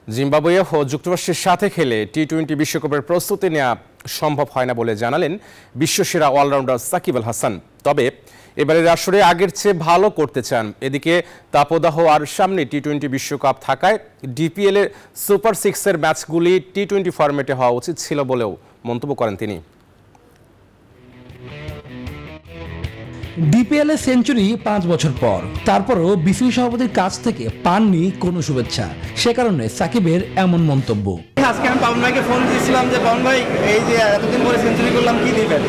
Zimbabwe ও যুক্তরাষ্ট্রের সাথে খেলে টি-20 বিশ্বকাপের প্রস্তুতি নেওয়া সম্ভব হয় না বলে জানালেন বিশ্বসেরা অলরাউন্ডার সাকিব আল হাসান। তবে এবারের আসরে আগের চেয়ে ভালো করতে চান। এদিকে তাপদাহ আর সামনে টি-20 বিশ্বকাপ থাকায় ডিপিএল এর সুপার সিক্সের ম্যাচগুলি টি-20 ফরম্যাটে হওয়া উচিত ছিল বলেও মন্তব্য করেন তিনি। ডিপিএল এ সেঞ্চুরি 5 বছর পর, তারপরও বিসিবি সভাপতির কাছ থেকে পাননি কোনো শুভেচ্ছা। সে কারণে সাকিবের এমন মন্তব্য। আজকে আমি পাবন ভাইকে ফোন দিয়েছিলাম যে পাবন ভাই, এই যে এতদিন পরে সেঞ্চুরি করলাম, কি দিবেন?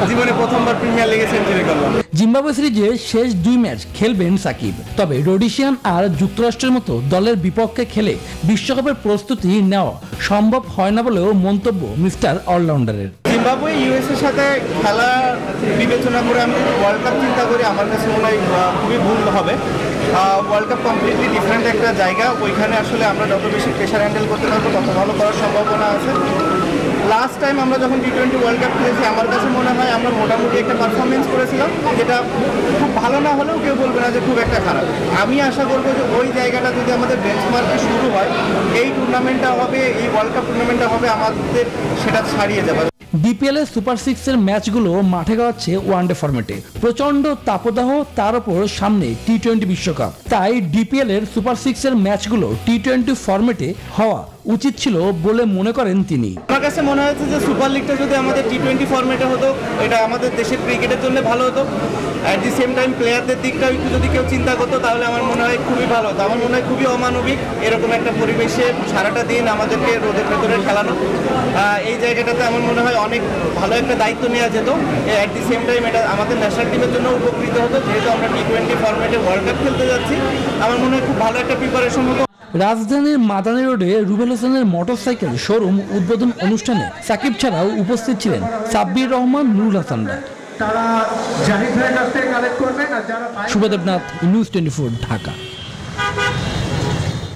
জীবনে প্রথমবার প্রিমিয়ার লিগে সেঞ্চুরি করলাম। জিম্বাবুয়ে সিরিজে শেষ 2 ম্যাচ খেলবেন সাকিব। তবে রোডেশিয়ান আর যুক্তরাষ্ট্রের মতো দলের বিপক্ষে খেলে বিশ্বকাপের প্রস্তুতি নেওয়া সম্ভব হয় না বলেও মন্তব্য মিস্টার অলরাউন্ডারের। জিম্বাবুয়ে ইউএসের সাথে খেলা বিবেচনা করে আমি ওয়ার্ল্ড কাপ চিন্তা করি, আমার কাছে মনে হয় খুবই ভুল হবে। ওয়ার্ল্ড কাপ কমপ্লিটলি ডিফারেন্ট একটা জায়গা, ওইখানে আসলে আমরা যত বেশি প্রেশার হ্যান্ডেল করতে পারবো তত ভালো করার সম্ভাবনা আছে। লাস্ট টাইম আমরা যখন টি-20 ওয়ার্ল্ড কাপ খেলেছি, আমার কাছে মনে হয় আমরা মোটামুটি একটা পারফরমেন্স করেছিলাম, যেটা খুব ভালো না হলেও কেউ বলবে না যে খুব একটা খারাপ। আমি আশা করবো যে ওই জায়গাটা যদি আমাদের বেঞ্চমার্কে শুরু হয়, এই টুর্নামেন্টটা হবে, এই ওয়ার্ল্ড কাপ টুর্নামেন্টটা হবে, আমাদের সেটা ছাড়িয়ে যাবে। ডিপিএল এর সুপার সিক্সের ম্যাচগুলো মাঠে গাওয়াচ্ছে ওয়ানডে ফরম্যাটে। প্রচন্ড তাপদাহ, তার উপর সামনে টি-20 বিশ্বকাপ। তাই ডিপিএল এর সুপার সিক্সের ম্যাচগুলো টি-20 ফরম্যাটে হওয়া উচিত ছিল বলে মনে করেন তিনি। আমার কাছে মনে হয়েছে যে সুপার লিগটা যদি আমাদের টি-20 ফরম্যাটে হতো, এটা আমাদের দেশের ক্রিকেটের জন্য ভালো হতো। অ্যাট দি সেম টাইম প্লেয়ারদের দিকটাও একটু যদি কেউ চিন্তা করতো, তাহলে আমার মনে হয় খুবই ভালো হতো। আমার মনে হয় খুবই অমানবিক এরকম একটা পরিবেশে সারাটা দিন আমাদেরকে রোদের ভেতরে খেলানো। এই জায়গাটাতে আমার মনে হয় অনেক ভালো একটা দায়িত্ব নেওয়া যেত। অ্যাট দি সেম টাইম এটা আমাদের ন্যাশনাল টিমের জন্য উপকৃত হতো, যেহেতু আমরা টি-20 ফরম্যাটে ওয়ার্ল্ড কাপ খেলতে যাচ্ছি। আমার মনে হয় খুব ভালো একটা প্রিপারেশন হতো। রাজধানীর মাদানী রোডে রুবেল হোসেনের মোটরসাইকেল শোরুম উদ্বোধন অনুষ্ঠানে সাকিব ছাড়াও উপস্থিত ছিলেন সাব্বির রহমান, নুরুল হাসানরা। তারা জাহিদ ভাইয়ের কাছ থেকে কালেক্ট করবেন আর যারা শুভ দেবনাথ, নিউজ 24, ঢাকা।